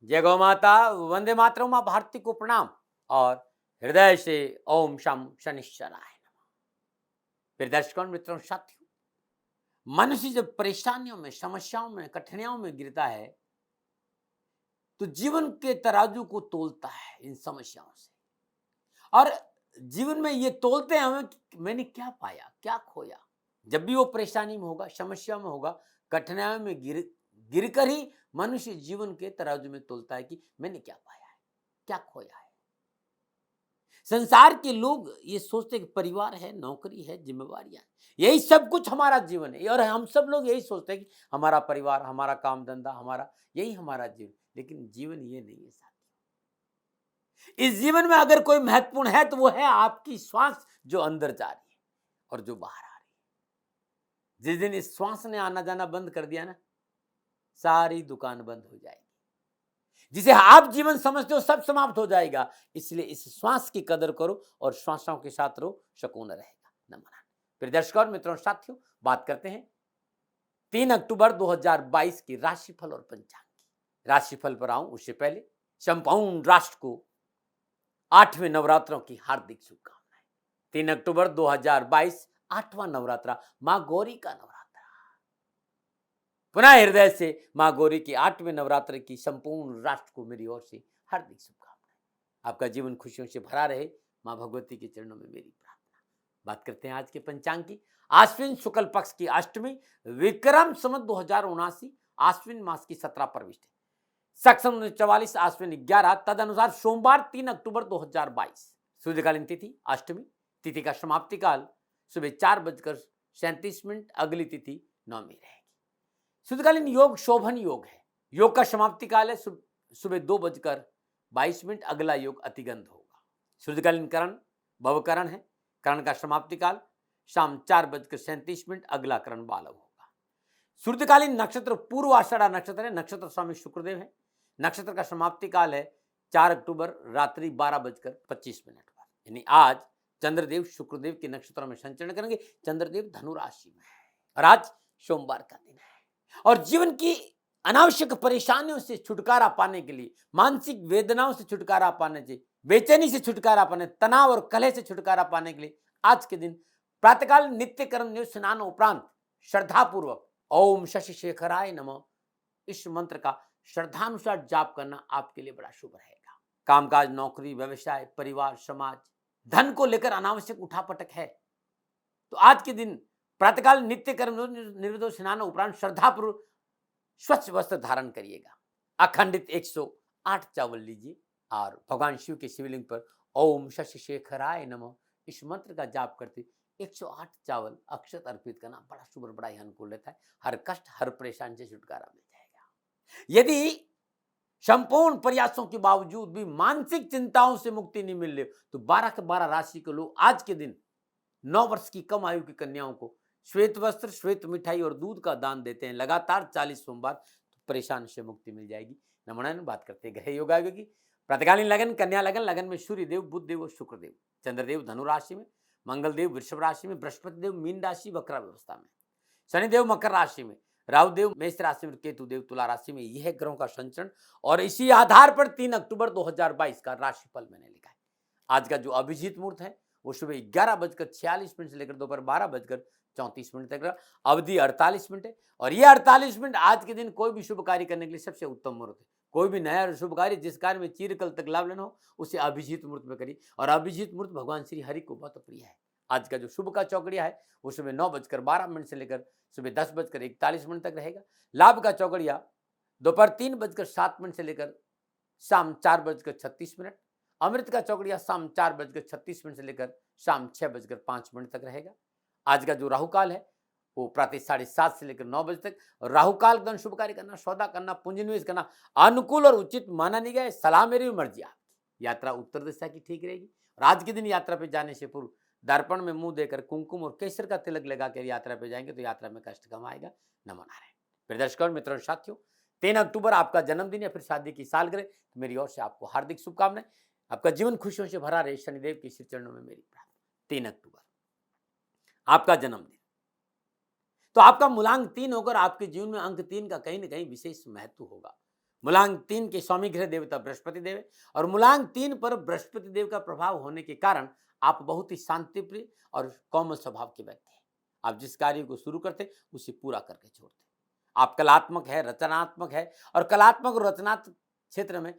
जय गौ माता, वंदे मातरम, माँ भारती को प्रणाम और हृदय से ओम शम शनिश्चराय नमः। प्रिय दर्शकों, मित्रों, साथियों, मनुष्य जब परेशानियों में, समस्याओं में, कठिनाइयों में गिरता है तो जीवन के तराजू को तोलता है इन समस्याओं से। और जीवन में ये तोलते हैं हमें कि मैंने क्या पाया, क्या खोया। जब भी वो परेशानी में होगा, समस्या में होगा, कठिनाइयों में गिर कर ही मनुष्य जीवन के तराजू में तोलता है कि मैंने क्या पाया है, क्या खोया है। संसार के लोग ये सोचते हैं कि परिवार है, नौकरी है, जिम्मेवारियां हैं, यही सब कुछ हमारा जीवन है। और हम सब लोग यही सोचते हैं कि हमारा परिवार, हमारा काम धंधा, हमारा यही हमारा जीवन। लेकिन जीवन ये नहीं है साथी। इस जीवन में अगर कोई महत्वपूर्ण है तो वो है आपकी श्वास जो अंदर जा रही है और जो बाहर आ रही है। जिस दिन इस श्वास ने आना जाना बंद कर दिया ना, सारी दुकान बंद हो जाएगी। जिसे आप जीवन समझते हो सब समाप्त हो जाएगा। इसलिए इस श्वास की कदर करो और श्वासों के साथ रहो, सुकून रहेगा। नमन। प्रिय दर्शकों, मित्रों, साथियों, बात करते हैं 3 अक्टूबर 2022 की राशिफल और पंचांग की। राशिफल पर आऊं उससे पहले संपूर्ण राष्ट्र को 8वें नवरात्रों की हार्दिक शुभकामनाएं। 3 अक्टूबर 2022 8वां नवरात्रा, मां गौरी का नवरात्रा। पुनः हृदय से मां गौरी की 8वें नवरात्र की संपूर्ण राष्ट्र को मेरी ओर से हार्दिक शुभकामनाएं। आपका जीवन खुशियों से भरा रहे, मां भगवती के चरणों में मेरी प्रार्थना। बात करते हैं आज के पंचांग की। आश्विन शुक्ल पक्ष की अष्टमी, विक्रम संवत 2079, आश्विन मास की 17 प्रविष्टि, सक्षम 44, आश्विन 11, तदनुसार सोमवार 3 अक्टूबर 2022। सूर्यकालीन तिथि अष्टमी, तिथि का समाप्ति काल सुबह 4:37, अगली तिथि नौमी रहेगी। शुद्धकालीन योग शोभन योग है। योग का समाप्ति काल है सुबह 2:22, अगला योग अतिगंध होगा। शुद्धकालीन करण भवकरण है। करण का समाप्ति काल शाम 4:37, अगला करण बालव होगा। शुद्धकालीन नक्षत्र पूर्व आषाढ़ा नक्षत्र है। नक्षत्र स्वामी शुक्रदेव है। नक्षत्र का समाप्ति काल है 4 अक्टूबर रात्रि 12:25 पर। यानी आज चंद्रदेव शुक्रदेव के नक्षत्रों में संचरण करेंगे। चंद्रदेव धनु राशि में है और आज सोमवार का दिन है। और जीवन की अनावश्यक परेशानियों से छुटकारा पाने के लिए, मानसिक वेदनाओं से छुटकारा पाने से, बेचैनी से छुटकारा पाने, तनाव और कलह से छुटकारा पाने के लिए आज के दिन प्रातःकाल नित्य कर्म स्नान उपरांत श्रद्धापूर्वक ओम शशि शेखराय नमः इस मंत्र का श्रद्धानुसार जाप करना आपके लिए बड़ा शुभ रहेगा। कामकाज, नौकरी, व्यवसाय, परिवार, समाज, धन को लेकर अनावश्यक उठापटक है तो आज के दिन प्रातःकाल नित्य कर्म निर्विधो स्नान उपरांत श्रद्धापूर्वक स्वच्छ वस्त्र धारण करिएगा। अखंडित 108 चावल लीजिए और भगवान शिव के शिवलिंग पर ओम शशि शेखराय नमः इस मंत्र का जाप करते 108 चावल अक्षत अर्पित करना बड़ा शुभ, बड़ा ही अनुकूल रहता है। हर कष्ट, हर परेशानी से छुटकारा मिल जाएगा। यदि संपूर्ण प्रयासों के बावजूद भी मानसिक चिंताओं से मुक्ति नहीं मिल रही तो 12 के 12 राशि के लोग आज के दिन 9 वर्ष की कम आयु की कन्याओं को श्वेत वस्त्र, श्वेत मिठाई और दूध का दान देते हैं लगातार 40 सोमवार, तो परेशान से मुक्ति मिल जाएगी। नमन। बात करते हैं ग्रह योगायोग की। प्रातःकालीन लगन कन्या लगन, लगन में सूर्य देव, बुध देव और शुक्र देव। चंद्रदेव धनु राशि में, मंगल देव वृषभ राशि में, बृहस्पति देव मीन राशि वक्र व्यवस्था में, शनिदेव मकर राशि में, राहु देव मेष राशि में, केतु देव तुला राशि में। यह ग्रहों का संचरण और इसी आधार पर 3 अक्टूबर 2022 का राशिफल मैंने लिखा है। आज का जो अभिजीत मुहूर्त है वो सुबह 11:46 से लेकर दोपहर 12:34 तक, अवधि 48 मिनट है। और ये 48 मिनट आज के दिन कोई भी शुभ कार्य करने के लिए सबसे उत्तम मुहूर्त है। कोई भी नया शुभ कार्य जिस कार्य में चिरकाल तक लाभ लेना हो उसे अभिजीत मुहूर्त में करिए। और अभिजीत मुहूर्त भगवान श्री हरि को बहुत प्रिय है। आज का जो शुभ का चौकड़िया है वो सुबह 9:12 से लेकर सुबह 10:41 तक रहेगा। लाभ का चौकड़िया दोपहर 3:07 से लेकर शाम 4:36। अमृत का चौकड़िया शाम 4:36 से लेकर शाम 6:05 तक रहेगा। आज का जो राहु काल है वो प्रातः 7:30 से लेकर 9 बजे तक। राहु काल के दौरान शुभ कार्य करना, सौदा करना, पूंजी निवेश करना अनुकूल और उचित माना नहीं गया। सलाह मेरी, मर्जी आपकी। यात्रा उत्तर दिशा की ठीक रहेगी। और आज के दिन यात्रा पे जाने से पूर्व दर्पण में मुंह देकर कुमकुम और केसर का तिलक लगाकर यात्रा पे जाएंगे तो यात्रा में कष्ट कम आएगा। नमन नारायण। प्रिय दर्शकों, मित्रों, साथियों, 3 अक्टूबर आपका जन्मदिन या फिर शादी की सालगिरह, तो मेरी ओर से आपको हार्दिक शुभकामनाएं। आपका जीवन खुशियों से भरा रहे, शनिदेव के श्री चरणों में मेरी प्रार्थना। 3 अक्टूबर आपका जन्मदिन, तो आपका मूलांक 3 होकर आपके जीवन में अंक 3 का कहीं ना कहीं विशेष महत्व होगा। मूलांक 3 के स्वामी ग्रह देवता बृहस्पति देव है और मूलांक 3 पर बृहस्पति देव का प्रभाव होने के कारण आप बहुत ही शांतिप्रिय और कोमल स्वभाव के व्यक्ति हैं। आप जिस कार्य को शुरू करते उसे पूरा करके छोड़ते। आप कलात्मक है, रचनात्मक है और कलात्मक और रचनात्मक क्षेत्र में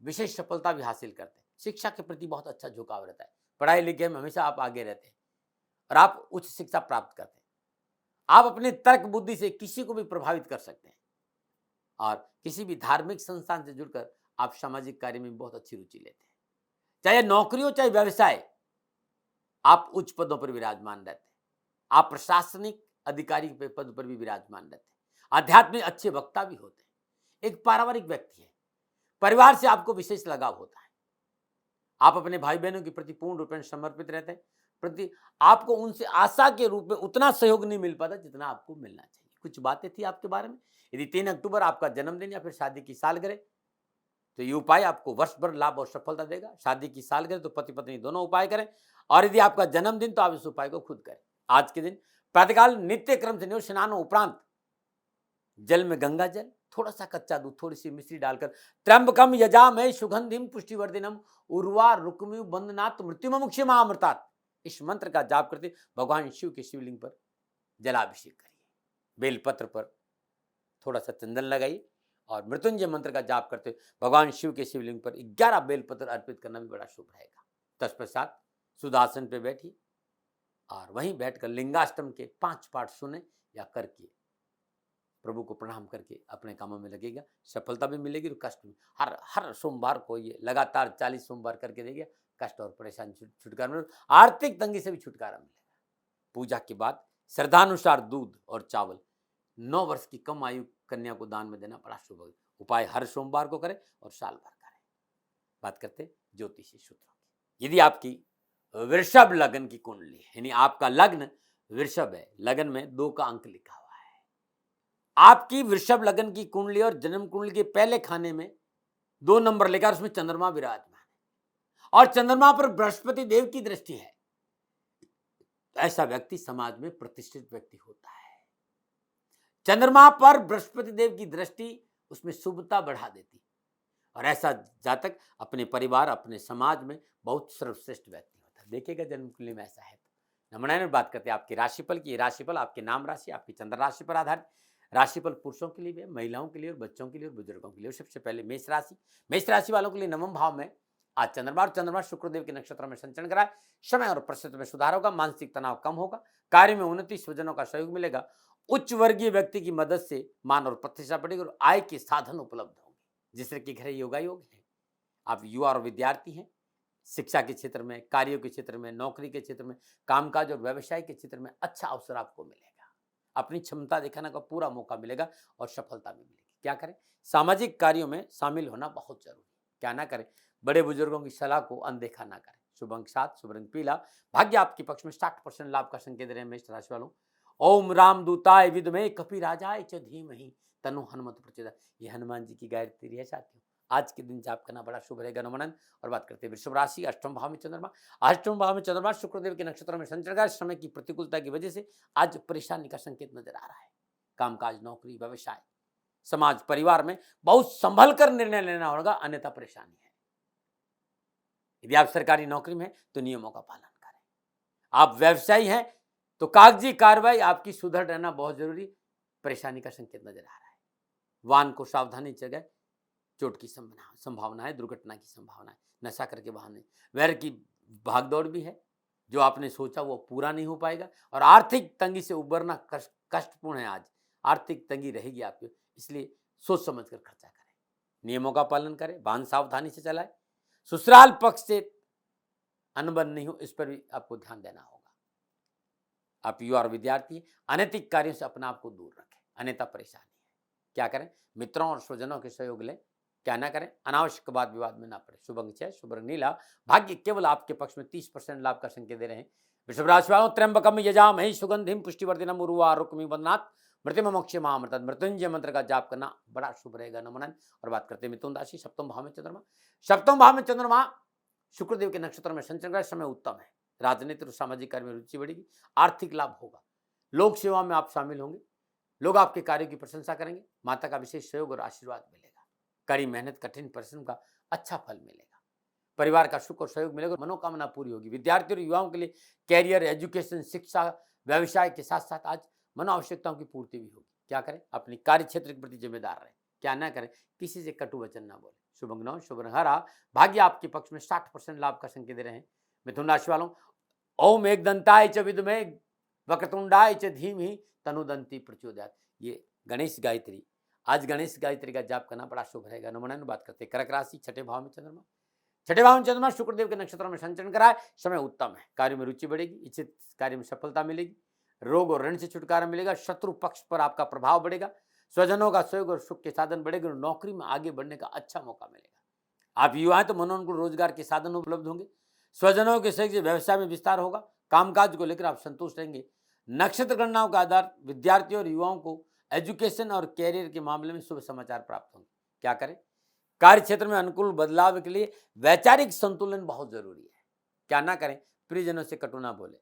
विशेष सफलता भी हासिल करते हैं। शिक्षा के प्रति बहुत अच्छा झुकाव रहता है। पढ़ाई लिखाई में हमेशा आप आगे रहते हैं और आप उच्च शिक्षा प्राप्त करते हैं। आप अपने तर्क बुद्धि से किसी को भी प्रभावित कर सकते हैं और किसी भी धार्मिक संस्थान से जुड़कर आप सामाजिक कार्य में बहुत अच्छी रुचि लेते हैं। चाहे नौकरी हो चाहे व्यवसाय, आप उच्च पदों पर विराजमान रहते हैं। आप प्रशासनिक अधिकारी के पद पर भी विराजमान रहते हैं। आध्यात्मिक अच्छे वक्ता भी होते हैं। एक पारिवारिक व्यक्ति है। परिवार से आपको विशेष लगाव होता है। आप अपने भाई बहनों के प्रति पूर्ण रूप में समर्पित रहते हैं। प्रति आपको उनसे आशा के रूप में उतना सहयोग नहीं मिल पाता जितना आपको मिलना चाहिए। कुछ बातें थी आपके बारे में। यदि 3 अक्टूबर आपका जन्मदिन या फिर शादी की सालगिरह, तो ये उपाय आपको वर्ष भर लाभ और सफलता देगा। शादी की सालगिरह तो पति पत्नी दोनों उपाय करें और यदि आपका जन्मदिन तो आप इस उपाय को खुद करें। आज के दिन प्रातःकाल नित्य क्रम से स्नान उपरांत जल में गंगा जल, थोड़ा सा कच्चा दूध, थोड़ी सी मिश्री डालकर त्र्यंबकम यजामहे सुगंधिम पुष्टिवर्धनम उर्वा रुक्मिव बंदनात् मृत्युमुक्षमामृतात्, इस मंत्र का जाप करते भगवान शिव के शिवलिंग पर जलाभिषेक करिए। बेलपत्र पर थोड़ा सा चंदन लगाइए और मृत्युंजय मंत्र का जाप करते भगवान शिव के शिवलिंग पर 11 बेलपत्र अर्पित करना भी बड़ा शुभ रहेगा। तत्पश्चात सुदासन पे बैठिए और वहीं बैठकर लिंगाष्टम के 5 पाठ सुने या करके प्रभु को प्रणाम करके अपने कामों में लगेगा। सफलता भी मिलेगी और कष्ट भी। हर सोमवार को ये लगातार 40 सोमवार करके देगा। कष्ट और परेशानी छुटकारा मिलेगा। आर्थिक तंगी से भी छुटकारा मिलेगा। पूजा के बाद श्रद्धानुसार दूध और चावल 9 वर्ष की कम आयु कन्या को दान में देना बड़ा शुभ है। उपाय हर सोमवार को करें और साल भर करें। बात करते हैं ज्योतिषी सूत्रों की। यदि आपकी वृषभ लग्न की कुंडली है, यानी आपका लग्न वृषभ है, लग्न में 2 का अंक लिखा हुआ है, आपकी वृषभ लग्न की कुंडली और जन्म कुंडली के पहले खाने में 2 नंबर लेकर उसमें चंद्रमा विराजमान है और चंद्रमा पर बृहस्पति देव की दृष्टि है, ऐसा व्यक्ति समाज में प्रतिष्ठित व्यक्ति होता है। चंद्रमा पर बृहस्पति देव की दृष्टि उसमें शुभता बढ़ा देती और ऐसा जातक अपने परिवार, अपने समाज में बहुत सर्वश्रेष्ठ व्यक्ति होता है। देखिएगा जन्म कुंडली में ऐसा है तो। नमूना में बात करते हैं आपके राशिफल की। राशिफल आपके नाम राशि, आपकी चंद्र राशि पर आधारित। राशिफल पुरुषों के लिए भी है, महिलाओं के लिए और बच्चों के लिए और बुजुर्गों के लिए। सबसे पहले मेष राशि। मेष राशि वालों के लिए नवम भाव में आज चंद्रमा शुक्रदेव के नक्षत्र में संचरण कराए। समय और परिस्थिति में सुधार होगा। मानसिक तनाव कम होगा। कार्य में उन्नति, स्वजनों का सहयोग मिलेगा। उच्च वर्गीय व्यक्ति की मदद से मान और प्रतिष्ठा बढ़ेगी और आय के साधन उपलब्ध होंगे। जिससे कि घर योगा योग है। आप युवा और विद्यार्थी हैं, शिक्षा के क्षेत्र में, कार्यों के क्षेत्र में, नौकरी के क्षेत्र में, कामकाज और व्यवसाय के क्षेत्र में अच्छा अवसर आपको मिलेगा। अपनी क्षमता दिखाने का पूरा मौका मिलेगा और सफलता भी मिलेगी। क्या करें? सामाजिक कार्यों में शामिल होना बहुत जरूरी है। क्या ना करें? बड़े बुजुर्गों की सलाह को अनदेखा ना करें। शुभ अंक 7, शुभ रंग पीला। भाग्य आपके पक्ष में 60% लाभ का संकेत रहे। मेष राशि वालों, ओम राम दूताय विद्महे कपिराजाय च धीमहि तन्नो हनुमत प्रचोदयात्। ये हनुमान जी की गायत्री है साथियों। आज के दिन जाप करना बड़ा शुभ रहेगा। नमनन। और बात करते हैं वृषभ राशि, अष्टम भाव में चंद्रमा। अष्टम भाव में चंद्रमा शुक्रदेव के नक्षत्र में संचरण का समय की प्रतिकूलता की वजह से आज परेशानी का संकेत नजर आ रहा है। कामकाज, नौकरी, व्यवसाय, समाज, परिवार में बहुत संभल कर निर्णय लेना होगा, अन्यथा परेशानी है। यदि आप सरकारी नौकरी में हैं तो नियमों का पालन करें। आप व्यवसायी हैं तो कागजी कार्रवाई आपकी सुधर रहना बहुत जरूरी। परेशानी का संकेत नजर आ रहा है। वाहन को सावधानी जगह चोट की संभावना है, दुर्घटना की संभावना है। नशा करके वाहन नहीं, वैर की भागदौड़ भी है। जो आपने सोचा वो पूरा नहीं हो पाएगा और आर्थिक तंगी से उबरना कष्टपूर्ण है। आज आर्थिक तंगी रहेगी आपकी, इसलिए सोच समझ कर खर्चा करें, नियमों का पालन करें, वाहन सावधानी से चलाएं। ससुराल पक्ष से अनबन नहीं हो, इस पर भी आपको ध्यान देना होगा। आप युवा और विद्यार्थी अनैतिक कार्यों से अपने आप को दूर रखें, अन्यथा परेशानी है। क्या करें? मित्रों और स्वजनों के सहयोग लें। क्या ना करें? अनावश्यक वाद विवाद में ना पड़े। शुभ अंक 6, शुभ रंग नीला। भाग्य केवल आपके पक्ष में 30% लाभ का संकेत दे रहे हैं। वृषभ राशि वालों, त्र्यंबकम यजामहे सुगंधिम पुष्टिवर्धनम उर्वारुकमिव बंधनात् मृत्युमुक्षमामृतात्। मृत्युंजय मंत्र का जाप करना बड़ा शुभ रहेगा। नमनन। और बात करते हैं मिथुन राशि, सप्तम भाव में चंद्रमा। सप्तम भाव में चंद्रमा शुक्रदेव के नक्षत्र में संचरण का समय उत्तम है। राजनीतिक और सामाजिक कार्य में रुचि बढ़ेगी। आर्थिक लाभ होगा। लोक सेवा में आप शामिल होंगे। लोग आपके कार्यों की प्रशंसा करेंगे। माता का विशेष सहयोग और आशीर्वाद मिलेगा। कड़ी मेहनत कठिन परिश्रम का अच्छा फल मिलेगा। परिवार का सुख और सहयोग मिलेगा, मनोकामना पूरी होगी। विद्यार्थियों और युवाओं के लिए कैरियर, एजुकेशन, शिक्षा, व्यवसाय के साथ साथ आज मनो आवश्यकताओं की पूर्ति भी होगी। क्या करें? अपनी कार्य क्षेत्र के प्रति जिम्मेदार रहें। क्या ना करें? किसी से कटु वचन ना बोले। शुभ अंक शुभ रंग हरा। भाग्य आपके पक्ष में 60% लाभ का संकेत दे रहे हैं। मिथुन राशि वालों, ओम एक दंताय च विद्महे वक्रतुंडाय च धीमहि तनुदंती प्रचोदयात्। ये गणेश गायत्री, आज गणेश गायत्री का जाप करना बड़ा शुभ रहेगा। नमन बात करते हैं कर्क राशि, छठे भाव में चंद्रमा। छठे भाव में चंद्रमा शुक्रदेव के नक्षत्रों में संचरण कराए, समय उत्तम है। कार्य में रुचि बढ़ेगी, इच्छित कार्य में सफलता मिलेगी। रोग और ऋण से छुटकारा मिलेगा। शत्रु पक्ष पर आपका प्रभाव बढ़ेगा। स्वजनों का सहयोग और सुख के साधन बढ़ेगा। नौकरी में आगे बढ़ने का अच्छा मौका मिलेगा। आप युवा हैं तो मनोनुकूल रोजगार के साधन उपलब्ध होंगे। स्वजनों के सहयोग से व्यवसाय में विस्तार होगा। कामकाज को लेकर आप संतुष्ट रहेंगे। नक्षत्र गणनाओं का आधार विद्यार्थियों और युवाओं को एजुकेशन और कैरियर के मामले में शुभ समाचार प्राप्त होंगे। क्या करें? कार्य क्षेत्र में अनुकूल बदलाव के लिए वैचारिक संतुलन बहुत जरूरी है। क्या ना करें? प्रियजनों से कटु ना बोले।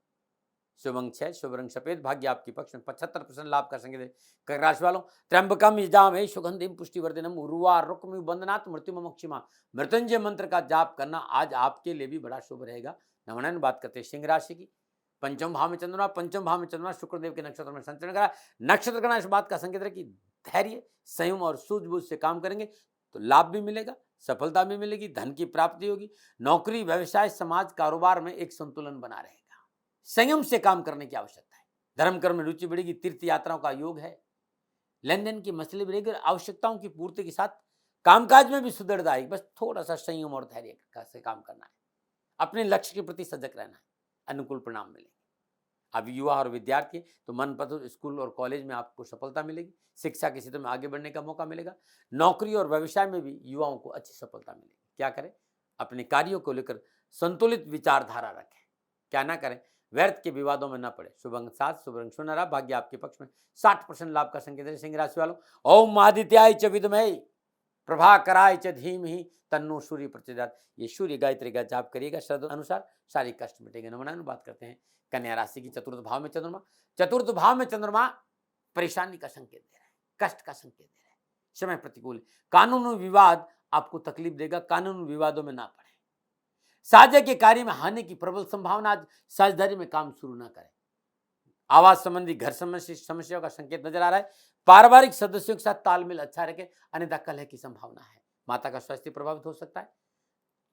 शुभ अंक 6, शुभ रंग सफेद। भाग्य आपके पक्ष में 75% लाभ का संकेत है। कर्क राशि वालों, त्र्यंबकम यजामहे सुगंधिम पुष्टिवर्धनम उर्वारुकमिव बंधनात् मृत्युमोक्षिमा। मृत्युंजय मंत्र का जाप करना आज आपके लिए भी बड़ा शुभ रहेगा। नमन बात करते हैं सिंह राशि की। पंचम भाव में चंद्रमा, पंचम भाव में चंद्रमा शुक्रदेव के नक्षत्र में संचरण करा। नक्षत्र गणना इस बात का संकेत है कि धैर्य, संयम और सूझबूझ से काम करेंगे तो लाभ भी मिलेगा, सफलता भी मिलेगी, धन की प्राप्ति होगी। नौकरी, व्यवसाय, समाज, कारोबार में एक संतुलन बना रहेगा। संयम से काम करने की आवश्यकता है। धर्म कर्म में रुचि बढ़ेगी। तीर्थ यात्राओं का योग है। लेन देन की मसले बढ़ेगी। आवश्यकताओं की पूर्ति के साथ कामकाज में भी सुदृढ़ता आएगी। बस थोड़ा सा संयम और धैर्य से काम करना है। अपने लक्ष्य के प्रति सजग रहना है। अनुकूल परिणाम मिलेंगे। अब युवा और विद्यार्थी तो मनपसंद स्कूल और कॉलेज में आपको सफलता मिलेगी। शिक्षा के क्षेत्र में आगे बढ़ने का मौका मिलेगा। नौकरी और व्यवसाय में भी युवाओं को अच्छी सफलता मिलेगी। क्या करें? अपने कार्यों को लेकर संतुलित विचारधारा रखें। क्या ना करें? व्यर्थ के विवादों में न पड़े। शुभ अंक 7, शुभ रंग सुनहरा। भाग्य आपके पक्ष में 60% लाभ का संकेत है। सिंह राशि वालों, ओम आदित्याय च विद्महे प्रभाकराय च धीमहि तन्नो सूर्य प्रचोदयात्। ये सूर्य गायत्री का जाप करिएगा। श्रद्धा अनुसार शारीरिक कष्ट मिटेंगे। नमन बात करते हैं कन्या राशि की। चतुर्थ भाव में चंद्रमा, चतुर्थ भाव में चंद्रमा परेशानी का संकेत दे रहे हैं, कष्ट का संकेत दे रहे हैं। समय प्रतिकूल। कानूनी विवाद आपको तकलीफ देगा। कानूनी विवादों में ना पड़े। साझा के कार्य में हानि की प्रबल संभावना। आज साझेदारी में काम शुरू ना करें। आवास संबंधी, घर संबंधी समस्याओं का संकेत नजर आ रहा है। पारिवारिक सदस्यों के साथ तालमेल अच्छा रखें, अन्यथा कलह की संभावना है। माता का स्वास्थ्य प्रभावित हो सकता है।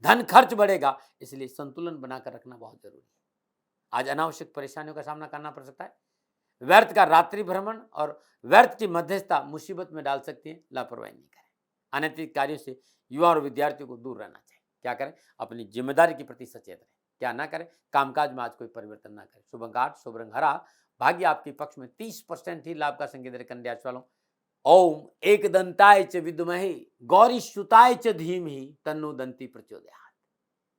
धन खर्च बढ़ेगा, इसलिए संतुलन बनाकर रखना बहुत जरूरी है। आज अनावश्यक परेशानियों का सामना करना पड़ सकता है। व्यर्थ का रात्रि भ्रमण और व्यर्थ की मध्यस्थता मुसीबत में डाल सकती है। लापरवाही नहीं करें। अनैतिक कार्यों से युवा और विद्यार्थियों को दूर रहना चाहिए। क्या करें? अपनी जिम्मेदारी के प्रति सचेत रहें। क्या ना करें? कामकाज में आज कोई परिवर्तन ना करें। शुभ अंक 8, शुभ रंग हरा। भाग्य आपके पक्ष में 30% ही लाभ का संकेत है। कन्या राशि वालों, ओम एक दंताय च विद्महे गौरी सुताय च धीमहि तन्नो दंती प्रचोदयात्।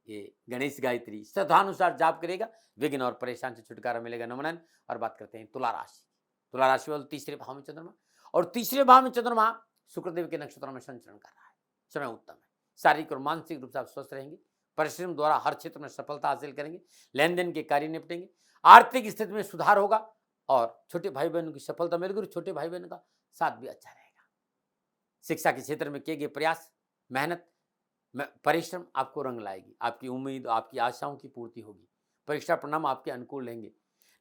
ये गणेश गायत्री श्रद्धानुसार जाप करेगा, विघ्न और परेशान से छुटकारा मिलेगा। नमन। और बात करते हैं तुला राशि। तुला राशि वालों, तीसरे भाव में चंद्रमा, और तीसरे भाव में चंद्रमा शुक्रदेव के नक्षत्रों में संचरण कर रहा है। समय उत्तम है। शारीरिक और मानसिक रूप से आप स्वस्थ रहेंगे। परिश्रम द्वारा हर क्षेत्र में सफलता हासिल करेंगे। लेन देन के कार्य निपटेंगे। आर्थिक स्थिति में सुधार होगा और छोटे भाई बहनों की सफलता मिलेगी और छोटे भाई बहनों का साथ भी अच्छा रहेगा। शिक्षा के क्षेत्र में किए गए प्रयास, मेहनत, परिश्रम आपको रंग लाएगी। आपकी उम्मीद, आपकी आशाओं की पूर्ति होगी। परीक्षा परिणाम आपके अनुकूल रहेंगे।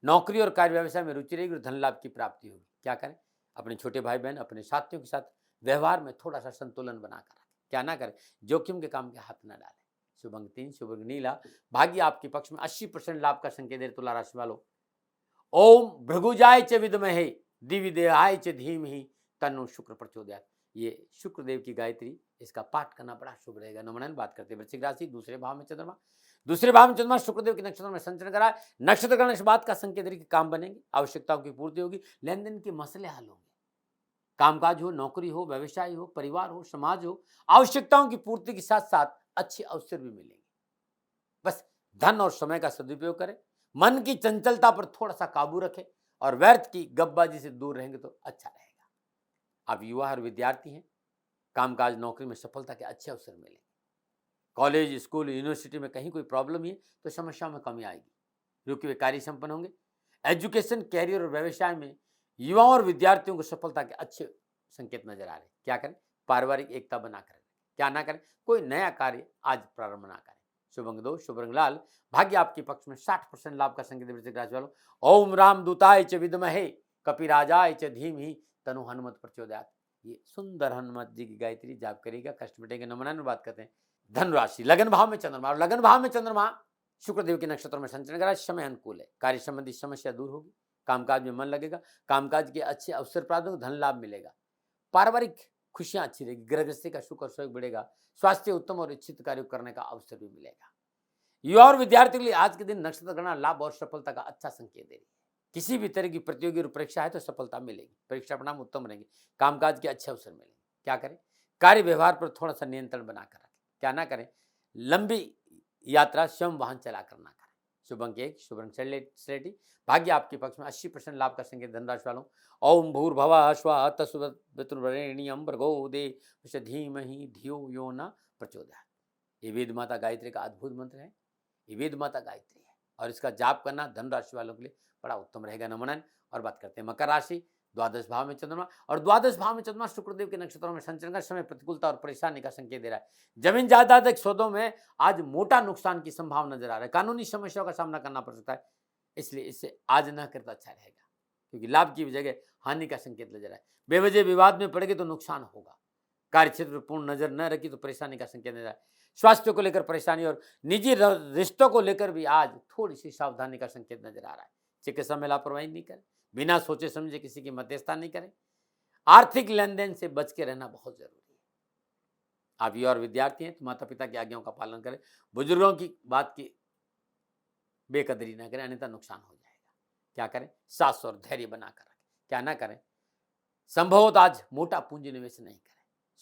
नौकरी और कार्य व्यवसाय में रुचि रहेगी और धन लाभ की प्राप्ति होगी। क्या करें? अपने छोटे भाई बहन, अपने साथियों के साथ व्यवहार में थोड़ा सा संतुलन बनाकर रखें। क्या ना करें? जोखिम के काम के हाथ न डालें। शुभ अंक 3, शुभ अंक नीला। भाग्य आपके पक्ष में 80% लाभ का संकेत है। तुला राशि वालों, ओम भृगुजाय च विद्महे दिव्यदेहाय च धीमहि तन्नो शुक्र प्रचोदयात्। ये शुक्रदेव की गायत्री, इसका पाठ करना बड़ा शुभ रहेगा। नमन। बात करते हैं वृश्चिक राशि। दूसरे भाव में चंद्रमा, दूसरे भाव में चंद्रमा शुक्रदेव के नक्षत्र में संचरण करा है। नक्षत्र गणना इस बात का संकेत है कि काम बनेंगे, आवश्यकताओं की पूर्ति होगी, लेन देन के मसले हल होंगे। कामकाज हो, नौकरी हो, व्यवसाय हो, परिवार हो, समाज हो, आवश्यकताओं की पूर्ति के साथ साथ अच्छे अवसर भी मिलेंगे। बस धन और समय का सदुपयोग करें। मन की चंचलता पर थोड़ा सा काबू रखें और व्यर्थ की गपबाजी से दूर रहेंगे तो अच्छा रहेगा। आप युवा और विद्यार्थी हैं, कामकाज नौकरी में सफलता के अच्छे अवसर मिलेंगे। कॉलेज, स्कूल, यूनिवर्सिटी में कहीं कोई प्रॉब्लम है तो समस्याओं में कमी आएगी। रुके हुए कार्य संपन्न होंगे। एजुकेशन, कैरियर और व्यवसाय में युवाओं और विद्यार्थियों को सफलता के अच्छे संकेत नजर आ रहे हैं। क्या करें? पारिवारिक एकता बनाकर क्या ना करें, कोई नया कार्य आज प्रारंभ ना करें। शुभ अंक 2, शुभ रंग लाल, भाग्य आपके पक्ष में, 60% लाभ का संकेत वृश्चिक राशि वालों। ओम राम दूताय च विद्महे कपिराजाय च धीमहि तनु हनुमत प्रचोदयात्। ये सुंदर हनुमत जी की गायत्री जाप करिएगा, कष्ट मिटेंगे। नमन बात करते हैं धन राशि, लगन भाव में चंद्रमा, और लगन भाव में चंद्रमा शुक्रदेव के नक्षत्रों में संचरण करा, समय अनुकूल है, कार्य संबंधी समस्या दूर होगी, कामकाज में मन लगेगा, कामकाज के अच्छे अवसर प्राप्त होंगे, धन लाभ मिलेगा, पारिवारिक खुशियां अच्छी रहेगी, गृहस्थी का सुख और सहयोग बढ़ेगा, स्वास्थ्य उत्तम और इच्छित कार्य करने का अवसर भी मिलेगा। युवा और विद्यार्थियों के लिए आज के दिन नक्षत्र गणना लाभ और सफलता का अच्छा संकेत दे रही है। किसी भी तरह की प्रतियोगी और परीक्षा है तो सफलता मिलेगी, परीक्षा परिणाम उत्तम रहेंगे, कामकाज के अच्छे अवसर मिलेंगे। क्या करें, कार्य व्यवहार पर थोड़ा सा नियंत्रण बनाकर रखें। क्या ना करें, लंबी यात्रा स्वयं वाहन चलाकर ना करें। शुभ अंक 1, शुभ रंग स्लेटी, भाग्य आपके पक्ष में, 80% लाभ का संकेत धनराशि वालों। ओम भूर्भुवः स्वः तत्सवितुर्वरेण्यं भर्गो देवस्य धीमहि धियो यो न प्रचोदयात्। ये वेद माता गायत्री का अद्भुत मंत्र है, ये वेद माता गायत्री है, और इसका जाप करना धनराशि वालों के लिए बड़ा उत्तम रहेगा। नमन। और बात करते हैं मकर राशि, द्वादश भाव में चंद्रमा, और द्वादश भाव में चंद्रमा शुक्रदेव के नक्षत्रों में संचरण का समय प्रतिकूलता और परेशानी का संकेत दे रहा है। जमीन जायदाद के सौदों में आज मोटा नुकसान की संभावना नजर आ रहा है, कानूनी समस्याओं का सामना करना पड़ सकता है, इसलिए इसे आज न करता अच्छा रहेगा, क्योंकि लाभ की जगह हानि का संकेत नजर आए। बेवजह विवाद में पड़ेगी तो नुकसान होगा, कार्य क्षेत्र पर पूर्ण नजर न रखी तो परेशानी का संकेत नजर आए। स्वास्थ्य को लेकर परेशानी और निजी रिश्तों को लेकर भी आज थोड़ी सी सावधानी का संकेत नजर आ रहा है। चिकित्सा में लापरवाही नहीं करें, बिना सोचे समझे किसी की मध्यस्थता नहीं करें, आर्थिक लेन देन से बच के रहना बहुत जरूरी है। आप युवा और विद्यार्थी हैं तो माता पिता की आज्ञाओं का पालन करें, बुजुर्गों की बात की बेकदरी ना करें, अन्यथा नुकसान हो जाएगा। क्या करें, साहस और धैर्य बनाकर रखें। क्या ना करें, संभवतः आज मोटा पूंजी निवेश नहीं करें।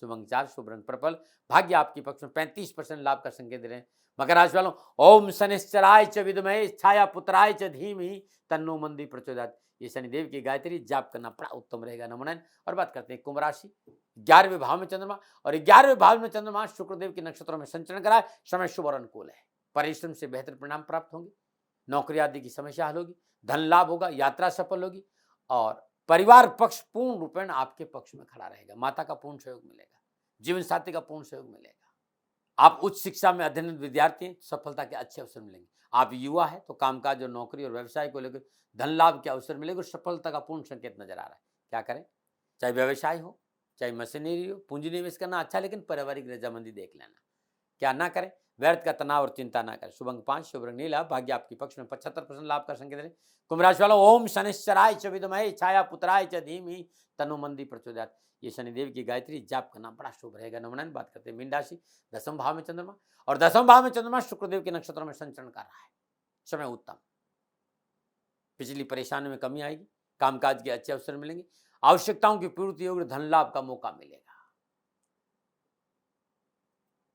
शुभ अंक 4, शुभ रंग पर्पल, भाग्य आपके पक्ष में, 35% लाभ का संकेत दे रहे हैं। मकर राशि वालों, ओम शनिश्चराय च विद्महे छाया पुत्राय च धीमहि तन्नो मंदी प्रचोदयात्। ये शनिदेव की गायत्री जाप करना बड़ा उत्तम रहेगा। नमन। और बात करते हैं कुंभ राशि, 11वें भाव में चंद्रमा, और 11वें भाव में चंद्रमा शुक्रदेव के नक्षत्रों में संचरण कराए, समय शुभ और अनुकूल है, परिश्रम से बेहतर परिणाम प्राप्त होंगे, नौकरी आदि की समस्या हल होगी, धन लाभ होगा, यात्रा सफल होगी, और परिवार पक्ष पूर्ण रूपेण आपके पक्ष में खड़ा रहेगा, माता का पूर्ण सहयोग मिलेगा, जीवन साथी का पूर्ण सहयोग मिलेगा। आप उच्च शिक्षा में अध्ययनरत विद्यार्थी हैं, सफलता के अच्छे अवसर मिलेंगे। आप युवा है तो कामकाज और नौकरी और व्यवसाय को लेकर धन लाभ के अवसर मिलेंगे और सफलता का पूर्ण संकेत नजर आ रहा है। क्या करें, चाहे व्यवसाय हो, चाहे मशीनरी हो, पूंजी निवेश करना अच्छा, लेकिन पारिवारिक रजामंदी देख लेना। क्या ना करें, व्यर्थ का तनाव और चिंता ना करें। शुभ अंक 5, शुभ रंग नीला, भाग्य आपके पक्ष में, 75% लाभ का संकेत है। कुंभ राशि वालों, ओम शनिश्चराय च विद्महे छाया पुत्राय च धीमहि तन्नो मंदी प्रचोदयात्। ये शनिदेव की गायत्री जाप करना बड़ा शुभ रहेगा। नमन। बात करते हैं मीन राशि, 10वें भाव में चंद्रमा, और 10वें भाव में चंद्रमा शुक्रदेव के नक्षत्रों में संचरण कर रहा है, समय उत्तम, पिछली परेशानी में कमी आएगी, कामकाज के अच्छे अवसर मिलेंगे, आवश्यकताओं की पूर्ति होगी, धन लाभ का मौका मिलेगा।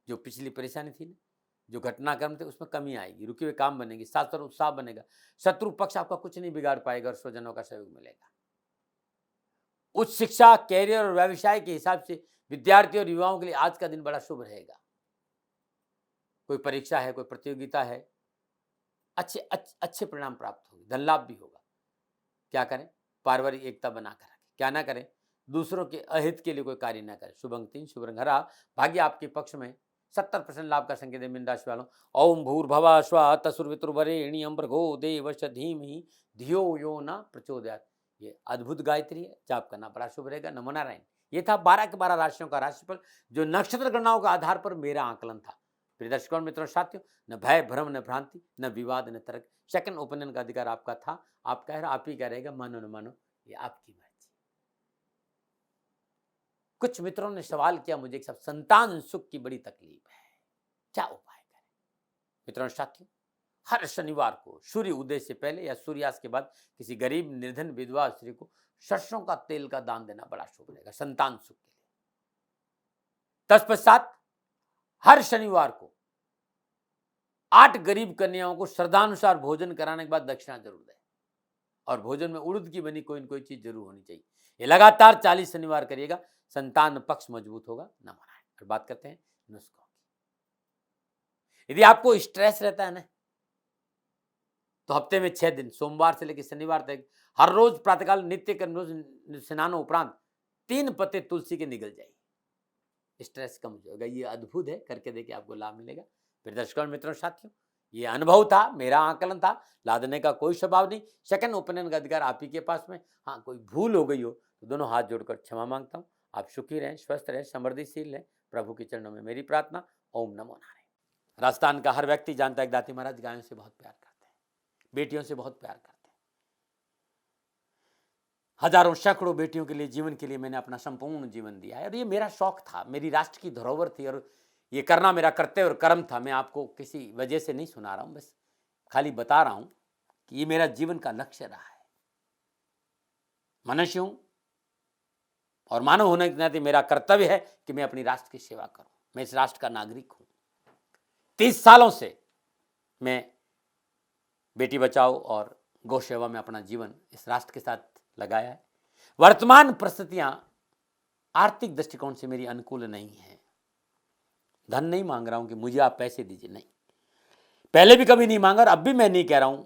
जो पिछली परेशानी थी ना, जो घटनाक्रम थे, उसमें कमी आएगी, रुके हुए काम बनेंगे, साथ साथ उत्साह बनेगा, शत्रु पक्ष आपका कुछ नहीं बिगाड़ पाएगा और स्वजनों का सहयोग मिलेगा। उच्च शिक्षा, कैरियर और व्यवसाय के हिसाब से विद्यार्थियों और युवाओं के लिए आज का दिन बड़ा शुभ रहेगा। कोई परीक्षा है, कोई प्रतियोगिता है, अच्छे परिणाम प्राप्त होंगे, धन लाभ भी होगा। क्या करें, पारिवारिक एकता बनाकर रखें। क्या ना करें, दूसरों के अहित के लिए कोई कार्य ना करें। शुभ अंक 3, शुभ रंग हरा, भाग्य आपके पक्ष में, 70% लाभ का संकेत है। मीन राशि वालों, ओम भूर्भुवः स्वः तत्सवितुर्वरेण्यं भर्गो देवस्य धीमहि धियो यो न प्रचोदयात्। ये अद्भुत गायत्री है, जाप करना बड़ा शुभ रहेगा। नमो नारायण। ये था 12 के 12 राशियों का राशिफल, जो नक्षत्र गणनाओं के आधार पर मेरा आकलन था। प्रिय दर्शकों मित्रों साथियों, न भय भ्रम न भ्रांति, न विवाद न तर्क, सेकंड ओपिनियन का अधिकार आपका था, आप कह रहे, आप ही क्या रहेगा, मानो न मानो ये आपकी मर्जी। कुछ मित्रों ने सवाल किया मुझे, सब संतान सुख की बड़ी तकलीफ है, क्या उपाय करें। मित्रों साथियों, हर शनिवार को सूर्य उदय से पहले या सूर्यास्त के बाद किसी गरीब निर्धन विधवा स्त्री को सरसों का तेल का दान देना बड़ा शुभ रहेगा, संतान सुख के लिए। तत्पश्चात हर शनिवार को 8 गरीब कन्याओं को श्रद्धानुसार भोजन कराने के बाद दक्षिणा जरूर दें, और भोजन में उड़द की बनी कोई न कोई चीज जरूर होनी चाहिए। ये लगातार 40 शनिवार करिएगा, संतान पक्ष मजबूत होगा। नमो नारायण। और बात करते हैं नुस्खों की। यदि आपको स्ट्रेस रहता है ना, तो हफ्ते में 6 दिन, सोमवार से लेकर शनिवार तक, हर रोज प्रातःकाल नित्य कर्म स्नानों उपरांत 3 पत्ते तुलसी के निगल जाइए। स्ट्रेस कम हो जाएगा। ये अद्भुत है, करके देखिए आपको लाभ मिलेगा। फिर दर्शकों और मित्रों साथियों, ये अनुभव था, मेरा आकलन था, लादने का कोई स्वभाव नहीं। सेकंड ओपिनियन का अधिकार आप ही के पास में। हाँ, कोई भूल हो गई हो तो दोनों हाथ जोड़कर क्षमा मांगता हूँ। आप सुखी रहें, स्वस्थ रहें, समृद्धिशील रहें, प्रभु के चरणों में मेरी प्रार्थना। ओम नमो नारायण। राजस्थान का हर व्यक्ति जानता है दाती महाराज गायों से बहुत प्यार करते हैं, बेटियों से बहुत प्यार करते हैं। हजारों सैकड़ों बेटियों के लिए, जीवन के लिए मैंने अपना संपूर्ण जीवन दिया है और ये मेरा शौक था, मेरी राष्ट्र की धरोहर थी और ये करना मेरा कर्तव्य और कर्म था। मैं आपको किसी वजह से नहीं सुना रहा हूं, बस खाली बता रहा हूं कि ये मेरा जीवन का लक्ष्य रहा है। मनुष्य हूं और मानव होने के नाते मेरा कर्तव्य है कि मैं अपनी राष्ट्र की सेवा करूं। मैं इस राष्ट्र का नागरिक हूं। 30 सालों से मैं बेटी बचाओ और गौ सेवा में अपना जीवन इस राष्ट्र के साथ लगाया है। वर्तमान परिस्थितियां आर्थिक दृष्टिकोण से मेरी अनुकूल नहीं है। धन नहीं मांग रहा हूं कि मुझे आप पैसे दीजिए, नहीं, पहले भी कभी नहीं मांगा और अब भी मैं नहीं कह रहा हूं।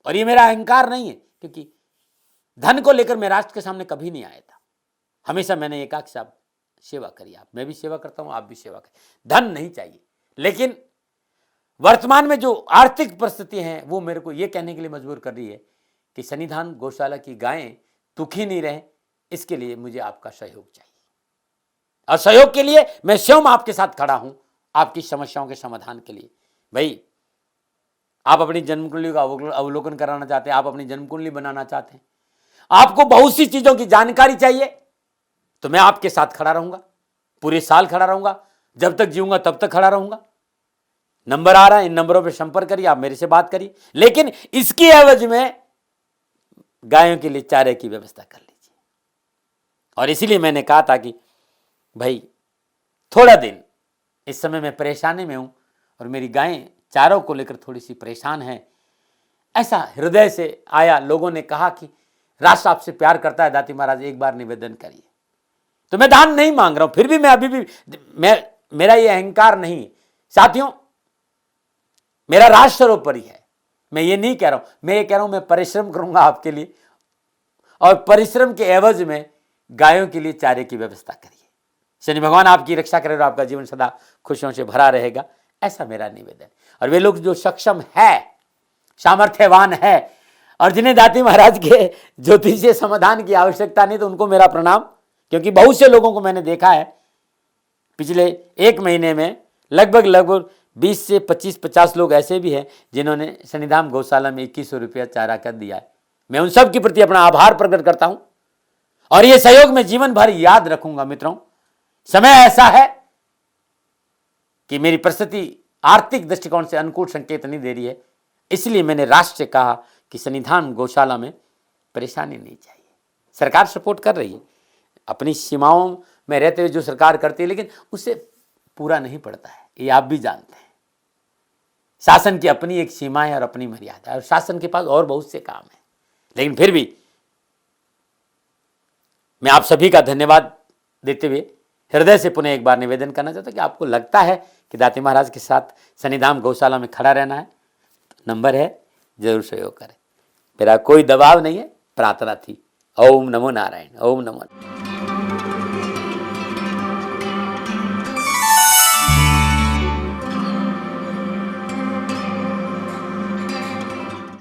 और ये मेरा अहंकार नहीं है, क्योंकि धन को लेकर मैं राष्ट्र के सामने कभी नहीं आया था। हमेशा मैंने एक आख साहब सेवा करी, आप, मैं भी सेवा करता हूं, आप भी सेवा करें। धन नहीं चाहिए, लेकिन वर्तमान में जो आर्थिक परिस्थिति है वो मेरे को ये कहने के लिए मजबूर कर रही है कि सन्निधान गौशाला की गायें दुखी नहीं रहे, इसके लिए मुझे आपका सहयोग चाहिए। और सहयोग के लिए मैं स्वयं आपके साथ खड़ा हूं, आपकी समस्याओं के समाधान के लिए। भाई, आप अपनी जन्म कुंडली का अवलोकन कराना चाहते हैं, आप अपनी जन्म कुंडली बनाना चाहते हैं, आपको बहुत सी चीजों की जानकारी चाहिए, तो मैं आपके साथ खड़ा रहूंगा, पूरे साल खड़ा रहूंगा, जब तक जीऊंगा तब तक खड़ा रहूंगा। नंबर आ रहा है, इन नंबरों पर संपर्क करिए, आप मेरे से बात करिए, लेकिन इसकी एवज में गायों के लिए चारे की व्यवस्था कर लीजिए। और इसीलिए मैंने कहा था कि भाई थोड़ा दिन, इस समय मैं परेशानी में हूं और मेरी गायें चारों को लेकर थोड़ी सी परेशान है। ऐसा हृदय से आया, लोगों ने कहा कि राष्ट्र आपसे प्यार करता है दाती महाराज, एक बार निवेदन करिए। तो मैं दान नहीं मांग रहा हूं, फिर भी मैं अभी भी मेरा ये अहंकार नहीं है साथियों, मेरा राष्ट्र सर्वोपरि है। मैं ये नहीं कह रहा हूं, मैं ये कह रहा हूं मैं परिश्रम करूंगा आपके लिए, और परिश्रम के एवज में गायों के लिए चारे की व्यवस्था करिए। शनि भगवान आपकी रक्षा करे और आपका जीवन सदा खुशियों से भरा रहेगा, ऐसा मेरा निवेदन। और वे लोग जो सक्षम है, सामर्थ्यवान है और जिन्हें दाती महाराज के ज्योतिषीय समाधान की आवश्यकता नहीं, तो उनको मेरा प्रणाम। क्योंकि बहुत से लोगों को मैंने देखा है पिछले 1 महीने में, लगभग 20 से 25-50 लोग ऐसे भी हैं जिन्होंने सन्निधान गौशाला में 2100 रुपया चारा कर दिया है। मैं उन सब के प्रति अपना आभार प्रकट करता हूं और यह सहयोग मैं जीवन भर याद रखूंगा। मित्रों, समय ऐसा है कि मेरी परिस्थिति आर्थिक दृष्टिकोण से अनुकूल संकेत नहीं दे रही है, इसलिए मैंने राष्ट्र से कहा कि सन्निधान गौशाला में परेशानी नहीं चाहिए। सरकार सपोर्ट कर रही है, अपनी सीमाओं में रहते हुए जो सरकार करती है, लेकिन उससे पूरा नहीं पड़ता है, ये आप भी जानते हैं। शासन की अपनी एक सीमा है और अपनी मर्यादा है, और शासन के पास और बहुत से काम है। लेकिन फिर भी मैं आप सभी का धन्यवाद देते हुए हृदय से पुनः एक बार निवेदन करना चाहता हूं कि आपको लगता है कि दाती महाराज के साथ सन्निधान गौशाला में खड़ा रहना है, तो नंबर है, जरूर सहयोग करें। मेरा कोई दबाव नहीं है, प्रार्थना थी। ओम नमो नारायण। ओम नमो।